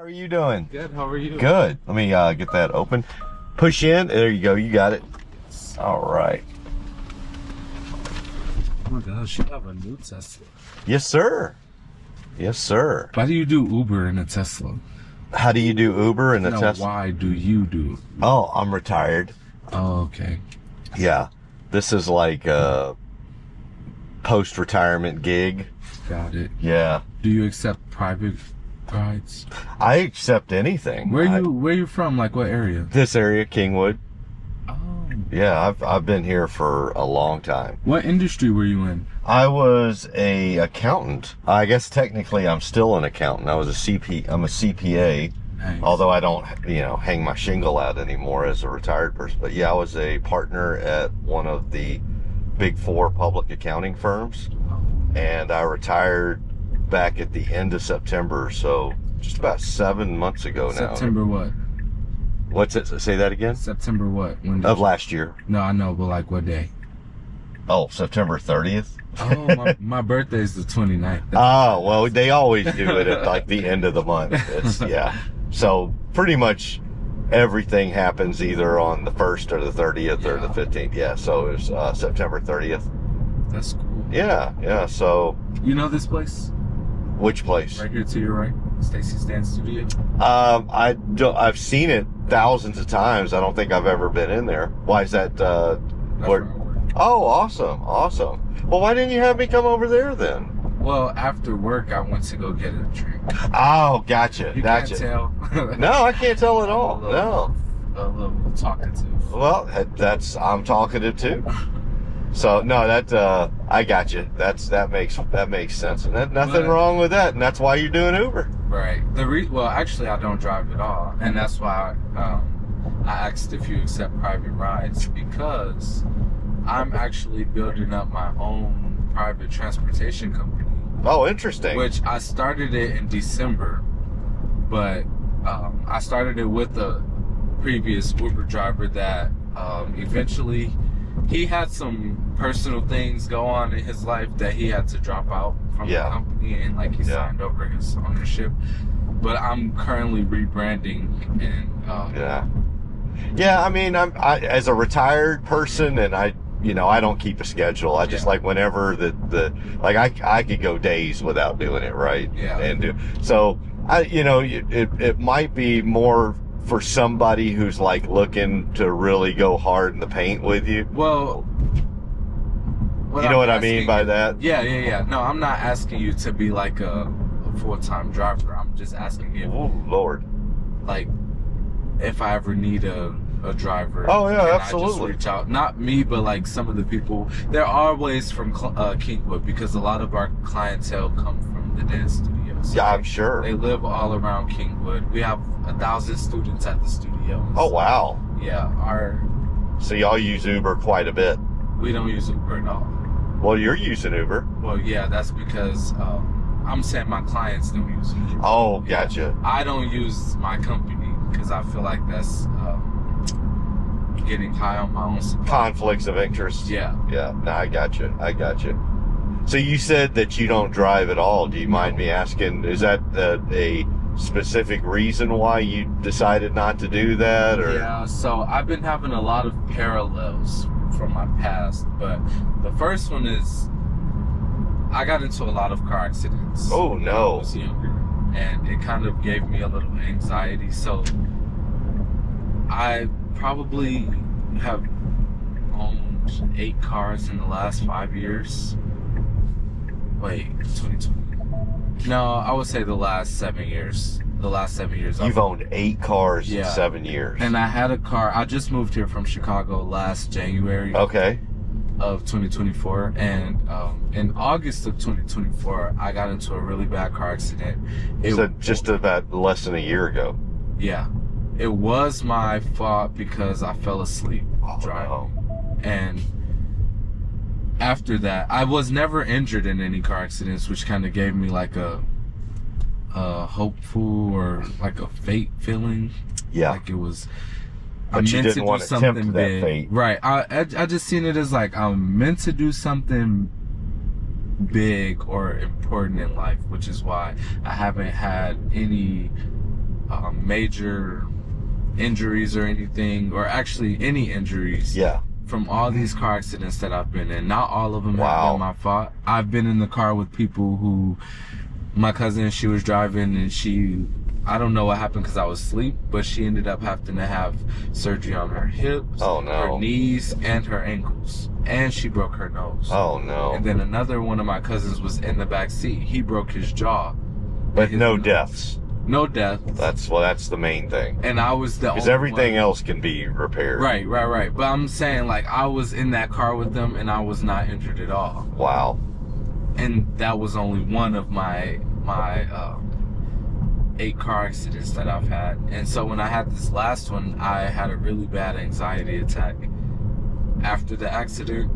are you doing? Good, how are you? Good. Let me get that open. Push in. There you go. You got it. All right. Oh my gosh, you have a new Tesla. Yes, sir. Yes, sir. Why do you do Uber in a Tesla? How do you do Uber in a No, Tesla? why do you do? Oh, I'm retired. Oh, okay. Yeah. This is like a post-retirement gig. Got it. Yeah. Do you accept private rides? I accept anything. Where you from? Like what area? This area, Kingwood. Oh. Yeah, I've been here for a long time. What industry were you in? I was a accountant. I guess technically I'm still an accountant. I'm a CPA. Nice. Although I don't, hang my shingle out anymore as a retired person. But yeah, I was a partner at one of the big 4 public accounting firms. And I retired back at the end of September. So just about 7 months ago now. September what? What's it? Say that again? September what? When did Of last year. No, I know, but like what day? Oh, September 30th. Oh, my birthday is the 29th. Oh, well, they always do it at like the end of the month. Yeah. So pretty much everything happens either on the 1st or the 30th or the 15th. Yeah. So it was September 30th. That's cool. Yeah. So. You know this place? Which place? Right here to your right, Stacy's Dance Studio. I've seen it thousands of times. I don't think I've ever been in there. Why is that? That's where I work. Oh, awesome. Well, why didn't you have me come over there then? Well, after work, I went to go get a drink. Oh, gotcha. You Gotcha. can't tell. No, I can't tell at all. No. A little talkative. Well, I'm talkative too. So no, I got you. That makes sense, and nothing wrong with that, and that's why you're doing Uber. Right. Well, actually, I don't drive at all, and that's why I asked if you accept private rides, because I'm actually building up my own private transportation company. Oh, interesting. Which I started it in December, but I started it with a previous Uber driver that eventually he had some personal things go on in his life that he had to drop out from the company, and like he signed over his ownership. But I'm currently rebranding and yeah. I mean, I as a retired person, and I don't keep a schedule. I just like whenever I could go days without doing it, right? Yeah. So it might be more for somebody who's like looking to really go hard in the paint with you. Well, you know what I mean by that? Yeah. No, I'm not asking you to be like a full-time driver. I'm just asking you. Oh, Lord. Like, if I ever need a driver. Oh, yeah, can absolutely. I just reach out? Not me, but like some of the people. There are ways from Kingwood, because a lot of our clientele come from the dance studios. So I'm sure. They live all around Kingwood. We have 1,000 students at the studio. Oh, wow. Yeah. So y'all use Uber quite a bit. We don't use Uber at all. Well, you're using Uber. Well, yeah, that's because I'm saying my clients don't use Uber. Oh, gotcha. I don't use my company because I feel like that's getting high on my own supply. Conflicts of interest. Yeah. No, I got you. So you said that you don't drive at all. Do you mind me asking, is that a specific reason why you decided not to do that? Or? Yeah, so I've been having a lot of parallels from my past, but the first one is I got into a lot of car accidents. Oh, no. When I was younger, and it kind of gave me a little anxiety. So I probably have owned 8 cars in the last 5 years. Wait, 2020? No, I would say the last 7 years. The last 7 years. You've owned 8 cars in 7 years. And I had a car. I just moved here from Chicago last January. Okay. Of 2024, and in August of 2024, I got into a really bad car accident. So just about less than a year ago. Yeah, it was my fault because I fell asleep driving. No. And after that, I was never injured in any car accidents, which kind of gave me like a hopeful or like a fate feeling. Yeah, like it was. But you didn't want to tempt that fate. Right. I just seen it as like I'm meant to do something big or important in life, which is why I haven't had any major injuries or anything, or actually any injuries. Yeah. From all these car accidents that I've been in. Not all of them have Wow. been my fault. I've been in the car with people who, my cousin, she was driving and I don't know what happened because I was asleep, but she ended up having to have surgery on her hips, Oh, no. her knees, and her ankles. And she broke her nose. Oh, no. And then another one of my cousins was in the back seat. He broke his jaw. But no deaths. No death. That's the main thing. And I was the only Because everything one. else can be repaired. Right. But I'm saying, like, I was in that car with them and I was not injured at all. Wow. And that was only one of my 8 car accidents that I've had. And so when I had this last one, I had a really bad anxiety attack after the accident.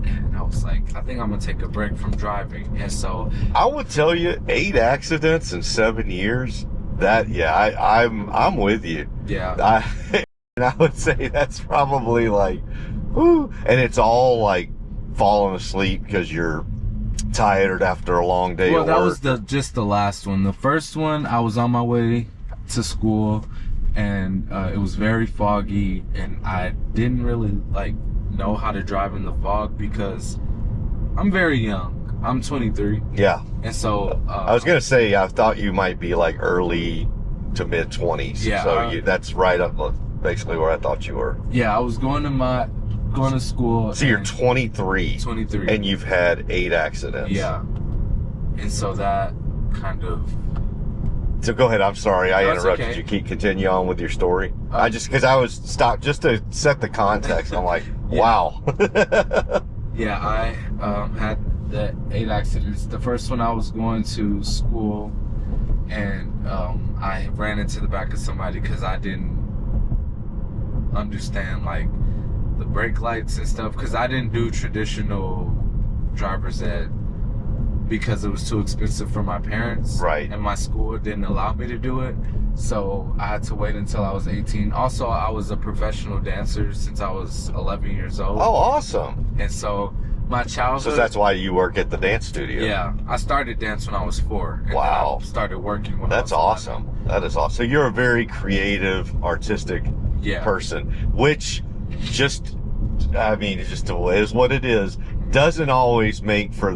And I was like, I think I'm gonna take a break from driving. And so I would tell you 8 accidents in 7 years. I'm with you. yeah, And I would say that's probably like, whew, and it's all like falling asleep because you're tired after a long day well, of that work. was just the last one. The first one, I was on my way to school, and it was very foggy, and I didn't really like know how to drive in the fog because I'm very young. I'm 23, Yeah. and so I was gonna say I thought you might be like early to mid 20s. Yeah, So that's right up basically where I thought you were. yeah, I was going to school. So you're and 23. 23, And you've had 8 accidents. yeah, and so that kind of. So go ahead. I'm sorry I No, it's interrupted okay. you. Continue on with your story. Because I was stopped just to set the context. I'm like, Yeah. wow. Yeah, I had the 8 accidents. The first one, I was going to school, and I ran into the back of somebody because I didn't understand like the brake lights and stuff, because I didn't do traditional driver's ed because it was too expensive for my parents. Right. And my school didn't allow me to do it. So I had to wait until I was 18. Also, I was a professional dancer since I was 11 years old. Oh, awesome. And so my childhood. So that's why you work at the dance studio. Yeah, I started dance when I was 4. And Wow. then I started working when That's I was awesome. That is awesome. So you're a very creative, artistic 11. Yeah. person, which it just is what it is. Doesn't always make for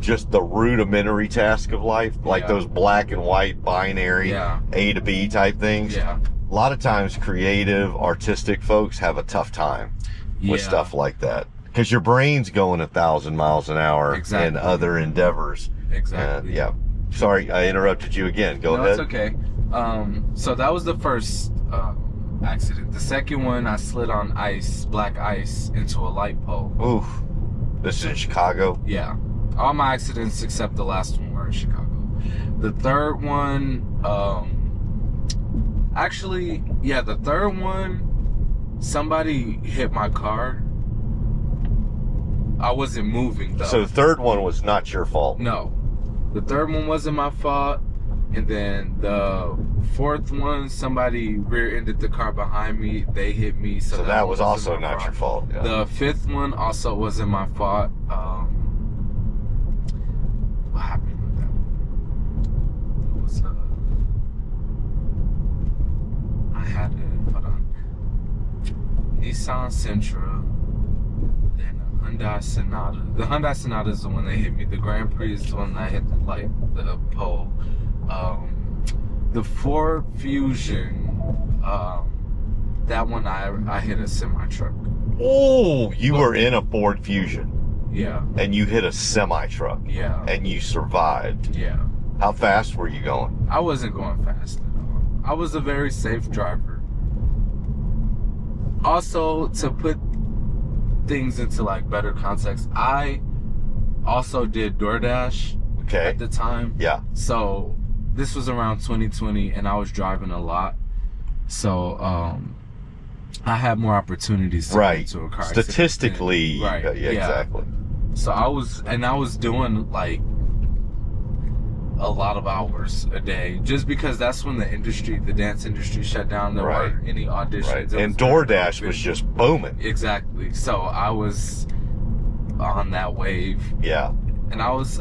just the rudimentary task of life, like Yeah. those black and white binary Yeah. A to B type things. Yeah. A lot of times creative, artistic folks have a tough time with Yeah. stuff like that because your brain's going 1,000 miles an hour Exactly. in other endeavors. Exactly. Yeah. Sorry, I interrupted you again. Go No, ahead. it's okay. So that was the first accident. The second one, I slid on ice, black ice, into a light pole. Oof. This is in Chicago. Yeah. All my accidents except the last one were in Chicago. The third one, the third one, somebody hit my car. I wasn't moving though. So the third one was not your fault. No. The third one wasn't my fault. And then the fourth one, somebody rear-ended the car behind me. They hit me. So that was wasn't also my not your fault. Yeah. The fifth one also wasn't my fault. What happened with that one? It was I had a Nissan Sentra, then a Hyundai Sonata. The Hyundai Sonata is the one that hit me. The Grand Prix is the one that hit the pole. The Ford Fusion, that one I hit a semi truck. Oh, you were in a Ford Fusion Yeah, and you hit a semi truck yeah, and you survived. yeah. How fast were you going? I wasn't going fast at all. I was a very safe driver. Also, to put things into like better context, I also did DoorDash Okay. at the time. Yeah. So this was around 2020 and I was driving a lot. So I had more opportunities to get into a car accident. Statistically, Right. yeah, exactly. So I was doing like a lot of hours a day just because that's when the dance industry shut down. There Right. weren't any auditions. Right. It And was very DoorDash open. was just booming. Exactly. So I was on that wave Yeah. and I was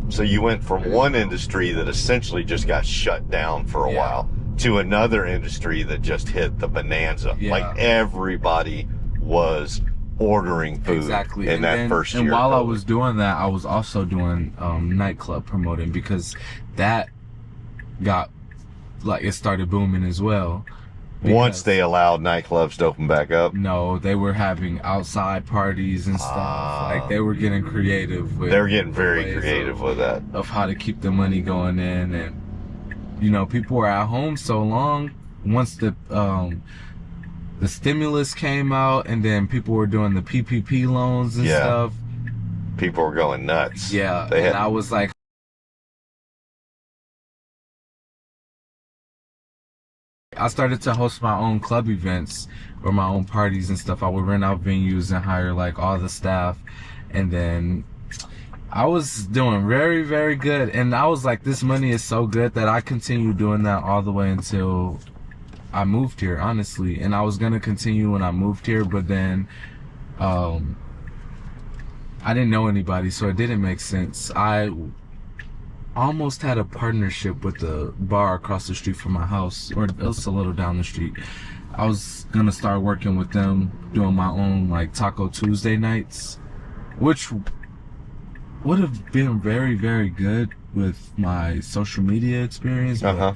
So you went from one industry that essentially just got shut down for a Yeah. while to another industry that just hit the bonanza. Yeah. Like everybody was ordering food Exactly. in that first year. And while of I COVID. was doing that, I was also doing nightclub promoting, because that got, like, it started booming as well. Once they allowed nightclubs to open back up, No, they were having outside parties and stuff. Like, they were getting creative with, they were getting very ways creative with that. of how to keep the money going in. And, you know, people were at home so long. Once the stimulus came out, and then people were doing the PPP loans and Yeah. stuff. People were going nuts. Yeah, They had and I was like, I started to host my own club events or my own parties and stuff. I would rent out venues and hire like all the staff, and then I was doing very, very good. And I was like, this money is so good that I continued doing that all the way until I moved here, honestly. And I was gonna continue when I moved here, but then I didn't know anybody, so it didn't make sense. I almost had a partnership with the bar across the street from my house, or else a little down the street. I was gonna start working with them, doing my own like Taco Tuesday nights, which would have been very, very good with my social media experience. But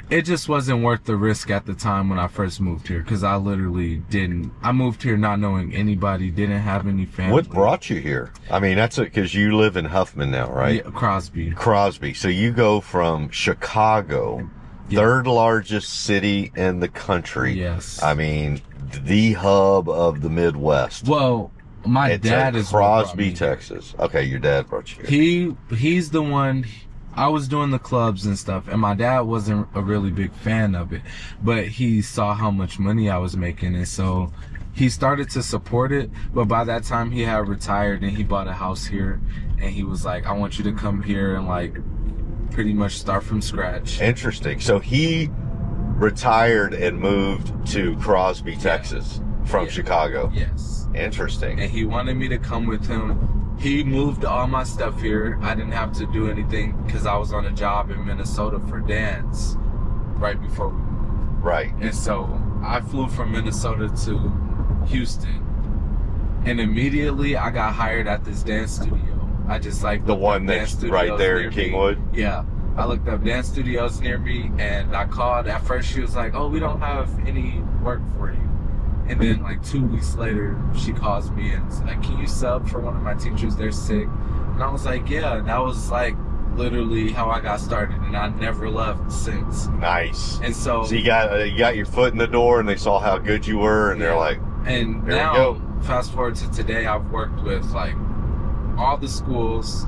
it just wasn't worth the risk at the time when I first moved here, because I literally didn't. I moved here not knowing anybody, didn't have any family. What brought you here? I mean, that's because you live in Huffman now, right? Yeah, Crosby. Crosby. So you go from Chicago, third largest city in the country. Yes. I mean, the hub of the Midwest. Well, my It's dad in is what brought Crosby, me here. Texas. Okay, your dad brought you here. He's the one. I was doing the clubs and stuff, and my dad wasn't a really big fan of it, but he saw how much money I was making, and so he started to support it. But by that time, he had retired, and he bought a house here, and he was like, I want you to come here and like pretty much start from scratch. Interesting. So he retired and moved to Crosby, Texas from Chicago. Yes. Interesting. And he wanted me to come with him. He moved all my stuff here. I didn't have to do anything because I was on a job in Minnesota for dance right before we moved. Right. And so I flew from Minnesota to Houston. And immediately I got hired at this dance studio. I just like The looked one up that's dance right studios there near in me. Kingwood? Yeah. I looked up dance studios near me, and I called. At first she was like, oh, we don't have any work for you. And then like 2 weeks later, she calls me and is like, can you sub for one of my teachers? They're sick. And I was like, yeah. And that was like literally how I got started, and I never left since. Nice. And so you got your foot in the door, and they saw how good you were, and they're like, and there now, we go. fast forward to today, I've worked with like all the schools.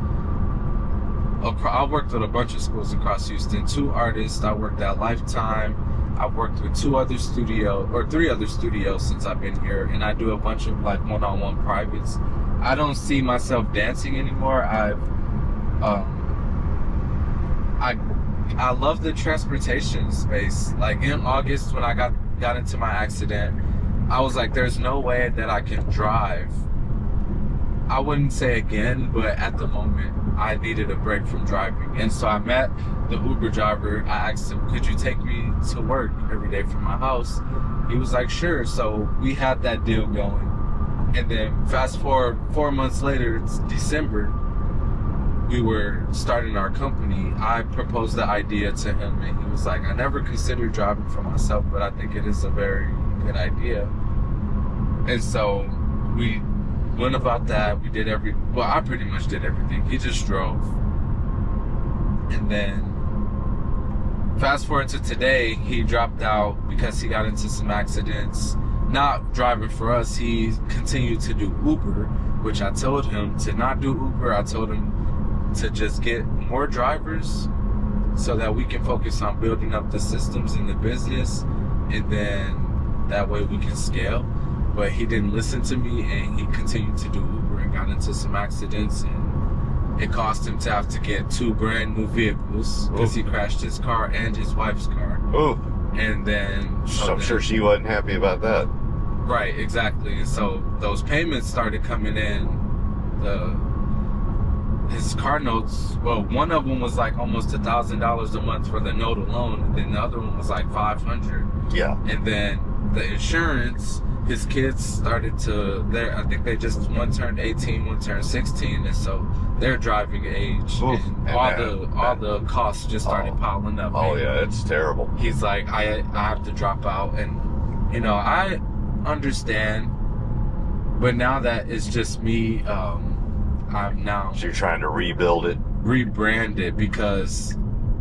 I worked with a bunch of schools across Houston, 2 artists. I worked at Lifetime. I've worked with 3 other studios since I've been here, and I do a bunch of like one-on-one privates. I don't see myself dancing anymore. I love the transportation space. Like in August when I got into my accident, I was like, there's no way that I can drive. I wouldn't say again, but at the moment, I needed a break from driving. And so I met the Uber driver. I asked him, could you take me to work every day from my house? He was like, sure. So we had that deal going. And then fast forward 4 months later, it's December, we were starting our company. I proposed the idea to him, and he was like, I never considered driving for myself, but I think it is a very good idea. And so we went about that. We did I pretty much did everything. He just drove. And then fast forward to today, he dropped out because he got into some accidents. Not driving for us, he continued to do Uber, which I told him to not do Uber. I told him to just get more drivers so that we can focus on building up the systems in the business, and then that way we can scale. But he didn't listen to me, and he continued to do Uber and got into some accidents, and it cost him to have to get 2 brand new vehicles because he crashed his car and his wife's car. ooh. And then So I'm sure she wasn't happy about that. right, exactly. And so those payments started coming in. his car notes, well, one of them was like almost $1,000 a month for the note alone, and then the other one was like $500. Yeah. And then the insurance, his kids started to, I think they just, one turned 18, one turned 16, and so their driving age. Oof, and all the costs just started piling up. Oh and yeah, it's terrible. he's like, I have to drop out. And, you know, I understand, but now that it's just me, I'm now So you're trying to rebuild it. rebrand it because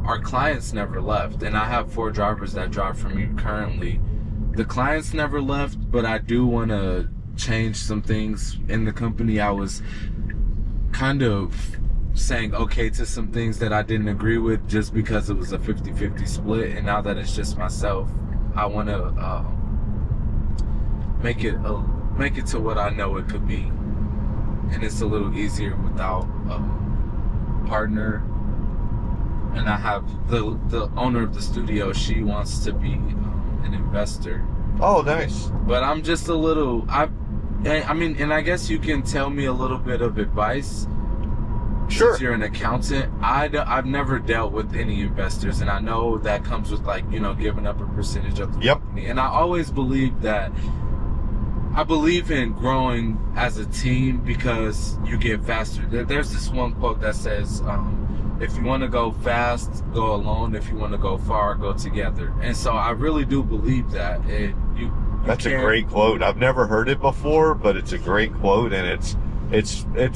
our clients never left. And I have 4 drivers that drive for me currently. The clients never left, but I do want to change some things in the company. I was kind of saying okay to some things that I didn't agree with just because it was a 50-50 split. And now that it's just myself, I want to make it to what I know it could be. And it's a little easier without a partner. And I have the owner of the studio, she wants to be an investor. Oh, nice. But I'm just a little, I mean, and I guess you can tell me a little bit of advice. Sure. Since you're an accountant, I've never dealt with any investors, and I know that comes with, like, you know, giving up a percentage of the company. And I always believe that, I believe in growing as a team because you get faster. There's this one quote that says, if you want to go fast, go alone. If you want to go far, go together. And so I really do believe that. That's a great quote. I've never heard it before, but it's a great quote, and it's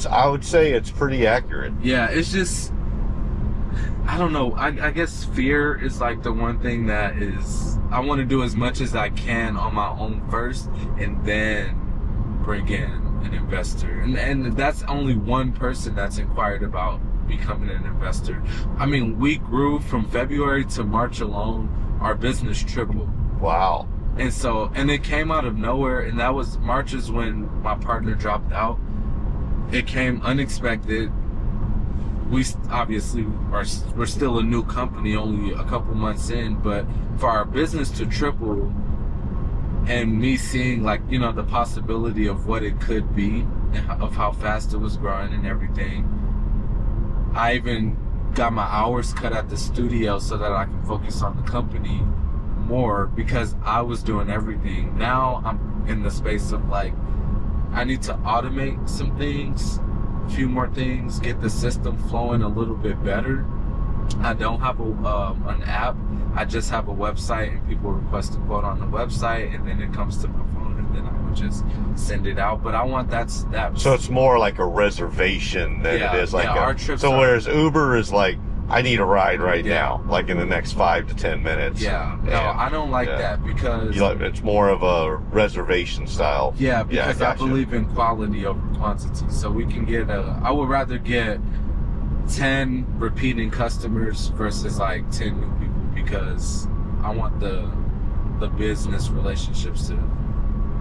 I would say it's pretty accurate. Yeah, it's just, I don't know. I guess fear is like the one thing that is, I want to do as much as I can on my own first, and then bring in an investor. And that's only one person that's inquired about becoming an investor. I mean, we grew from February to March alone. Our business tripled. Wow. And so, and it came out of nowhere. And that was, March is when my partner dropped out. It came unexpected. We obviously we're still a new company, only a couple months in, but for our business to triple and me seeing, like, you know, the possibility of what it could be and of how fast it was growing and everything, I even got my hours cut at the studio so that I can focus on the company more because I was doing everything. Now I'm in the space of, like, I need to automate some things, a few more things, get the system flowing a little bit better. I don't have an app. I just have a website, and people request a quote on the website, and then it comes to my phone, and then I would just send it out. But I want that. So it's more like a reservation than it is like our trips. So whereas Uber is like, I need a ride right now, like in the next 5 to 10 minutes. Yeah, no, I don't like that because it's more of a reservation style. Yeah, because I believe in quality over quantity. So we can get I would rather get 10 repeating customers versus like 10 new people, because I want the business relationships to,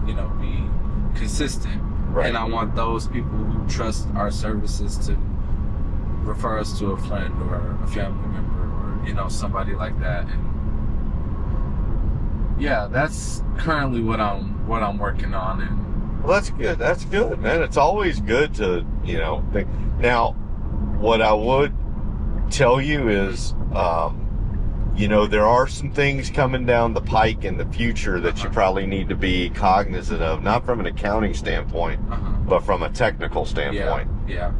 you know, be consistent. Right. And I want those people who trust our services to refer us to a friend or a family member or, you know, somebody like that. And yeah, that's currently what I'm working on. And well, that's good, man. It's always good to, you know, think. Now, what I would tell you is, you know, there are some things coming down the pike in the future that you probably need to be cognizant of, not from an accounting standpoint, but from a technical standpoint. Yeah.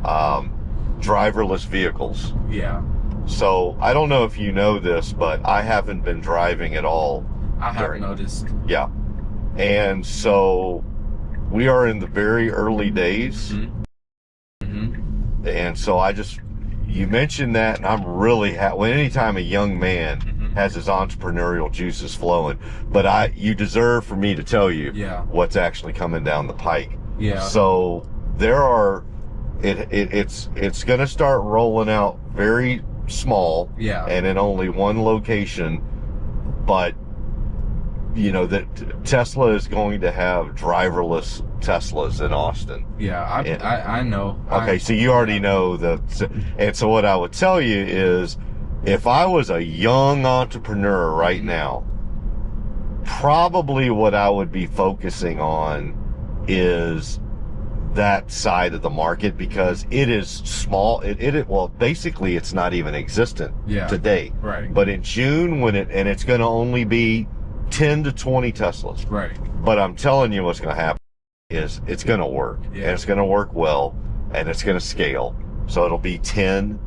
Driverless vehicles. Yeah. So I don't know if you know this, but I haven't been driving at all. I have noticed. Yeah. And so we are in the very early days. Mm-hmm. And so you mentioned that, and I'm really happy. Anytime a young man has his entrepreneurial juices flowing, but you deserve for me to tell you what's actually coming down the pike. Yeah. So there are, it's going to start rolling out very small, and in only one location, but you know that Tesla is going to have driverless Teslas in Austin. Yeah, I know. Okay, so you already know and so what I would tell you is, if I was a young entrepreneur right now, probably what I would be focusing on is that side of the market because it is small. Well, basically it's not even existent today. Right. But in June and it's going to only be 10 to 20 Teslas. Right. But I'm telling you what's going to happen is it's going to work. Yeah. And it's going to work well, and it's going to scale. So it'll be 10,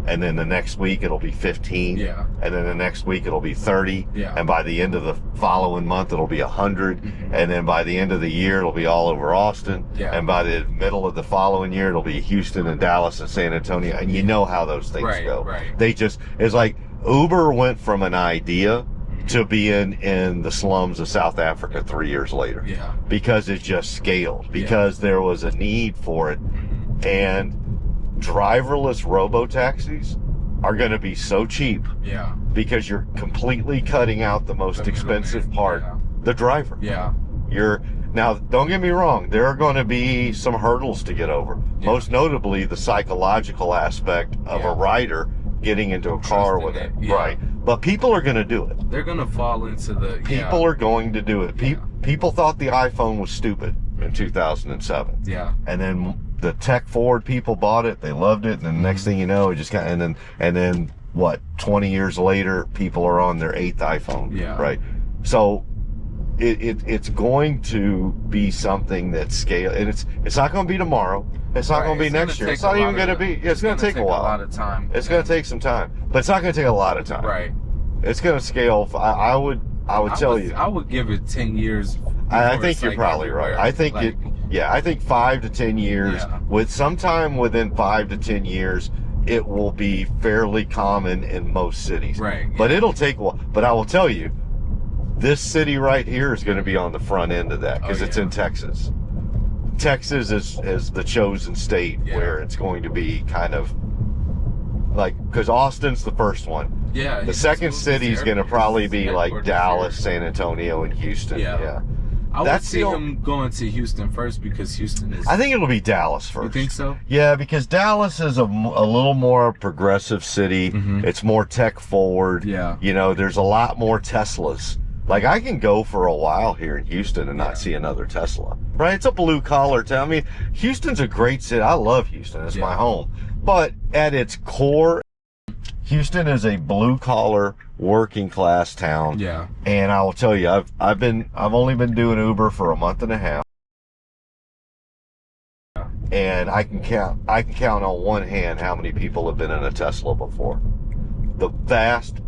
and then the next week it'll be 15. Yeah. And then the next week it'll be 30. Yeah. And by the end of the following month it'll be 100. Mm-hmm. And then by the end of the year it'll be all over Austin. Yeah. And by the middle of the following year it'll be Houston and Dallas and San Antonio. And you know how those things go. Right. It's like Uber went from an idea to being in the slums of South Africa 3 years later. Yeah. Because it just scaled. Because there was a need for it. Mm-hmm. And driverless robo-taxis are going to be so cheap. Yeah. Because you're completely cutting out the most expensive part, the driver. Yeah. Now, don't get me wrong, there are going to be some hurdles to get over. Yeah. Most notably, the psychological aspect of a rider getting into a car with it. Yeah. Right. But people are going to do it. They're going to fall into the... People are going to do it. People thought the iPhone was stupid in 2007. Yeah. And then the tech forward people bought it. They loved it. And then the next thing you know, it just kind of... And then what? 20 years later, people are on their 8th iPhone. Yeah. Right. So it's going to be something that scale, and it's not going to be tomorrow. It's not going to be next year. It's not even going to be. It's going to take a while. A lot of time. It's going to take some time, but it's not going to take a lot of time. Right. It's going to scale. I would tell you. I would give it 10 years. I think you're probably right. I think I think 5 to 10 years. Yeah. With sometime within 5 to 10 years, it will be fairly common in most cities. Right. But it'll take a while. But I will tell you, this city right here is going to be on the front end of that because it's in Texas. Texas is the chosen state where it's going to be kind of like, because Austin's the first one. Yeah. The second city is going to probably be like Dallas, San Antonio, and Houston. Yeah. I would see him going to Houston first because Houston is... I think it'll be Dallas first. You think so? Yeah, because Dallas is a little more progressive city. Mm-hmm. It's more tech forward. Yeah. You know, there's a lot more Teslas. Like, I can go for a while here in Houston and not see another Tesla. Right? It's a blue-collar town. I mean, Houston's a great city. I love Houston. It's my home. But at its core, Houston is a blue-collar, working-class town. Yeah. And I will tell you, I've only been doing Uber for a month and a half. And I can count on one hand how many people have been in a Tesla before. The vast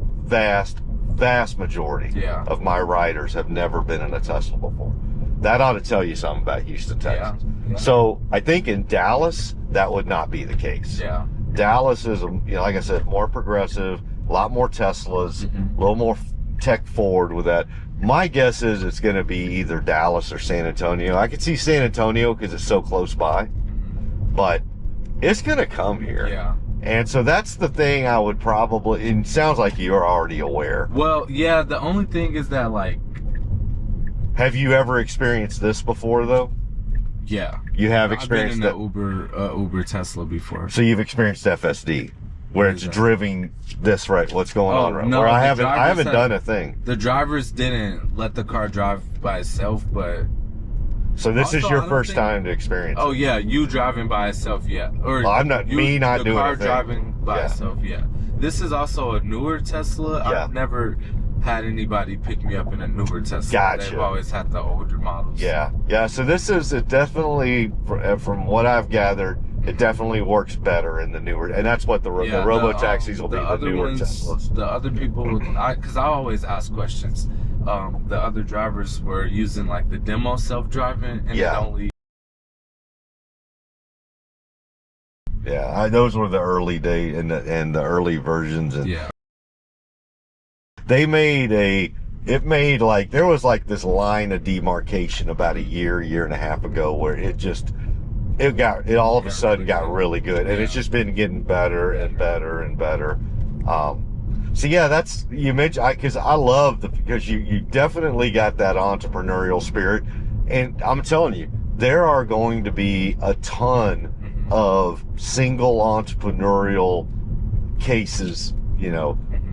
majority of my riders have never been in a Tesla before. That ought to tell you something about Houston, Texas. Yeah. So I think in Dallas, that would not be the case. Yeah. Dallas is, like I said, more progressive, a lot more Teslas, a little more tech forward with that. My guess is it's going to be either Dallas or San Antonio. I could see San Antonio because it's so close by, but it's going to come here. Yeah. And so that's the thing I would probably, it sounds like you're already aware. Well, yeah, the only thing is that, like... Have you ever experienced this before, though? Yeah. You have experienced that? I've been in an Uber Tesla before. So you've experienced FSD, where it's driven this right, what's going on right? No, where I haven't done a thing. The drivers didn't let the car drive by itself, but... So this is your first time to experience it. Oh, yeah, you driving by itself, yeah. Or I'm not, me not doing the car a thing. driving by itself, yeah. This is also a newer Tesla. Yeah. I've never had anybody pick me up in a newer Tesla. Gotcha. They've always had the older models. Yeah, yeah. So this is definitely, from what I've gathered, it definitely works better in the newer, and that's what the robo taxis will be. The newer Teslas. The other people, because I always ask questions. The other drivers were using like the demo self-driving, and it only. Yeah, those were the early days and the early versions, and they made there was like this line of demarcation about a year and a half ago where it all of a sudden got really good, and it's just been getting better and better and better. So yeah, that's, you mentioned, because I love because you definitely got that entrepreneurial spirit, and I'm telling you, there are going to be a ton of single entrepreneurial cases,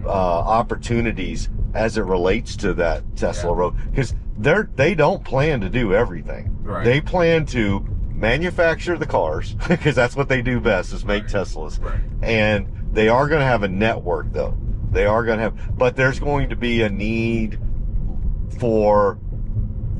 opportunities as it relates to that Tesla road, because they don't plan to do everything. Right. They plan to manufacture the cars because that's what they do best is make Teslas. Right. And they are going to have a network though. They are going to have, but there's going to be a need for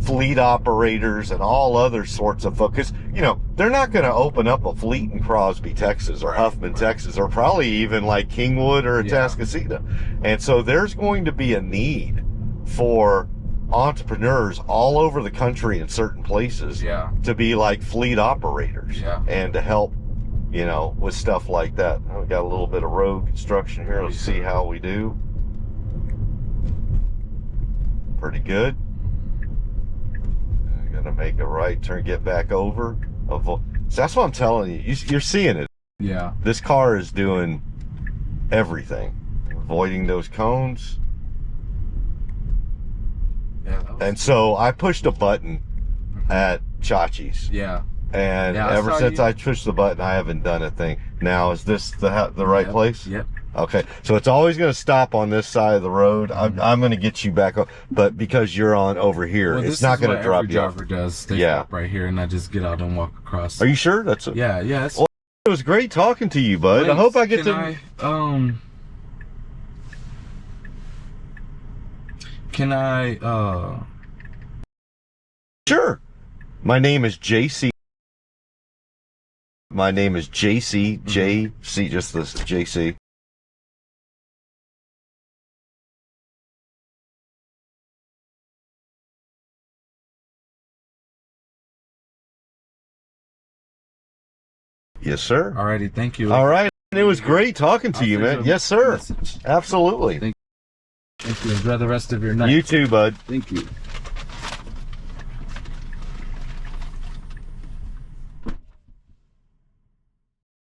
fleet operators and all other sorts of folks. You know, they're not going to open up a fleet in Crosby, Texas, or Huffman, Texas, or probably even like Kingwood or Atascocita. And so there's going to be a need for entrepreneurs all over the country in certain places to be like fleet operators and to help, you know, with stuff like that. We got a little bit of road construction here. Let's see how we do. Pretty good. I gotta make a right turn, get back over. So that's what I'm telling you. You're seeing it. Yeah. This car is doing everything. Avoiding those cones. Yeah, and so I pushed a button at Chachi's. Yeah. And ever since I pushed the button, I haven't done a thing. Now, is this the right place? Yep. Okay. So it's always going to stop on this side of the road. I'm going to get you back up, but because you're on over here, it's not going to drop you off. Every driver does. They stop right here, and I just get out and walk across. Are you sure? Yeah. Well, it was great talking to you, bud. I hope I get Can I Sure. My name is JC. My name is JC. JC, just this JC. Yes, sir. Alrighty, thank you. All right. It was great talking to you, man. Yes, sir. Absolutely. Thank you. Enjoy the rest of your night. You too, bud. Thank you.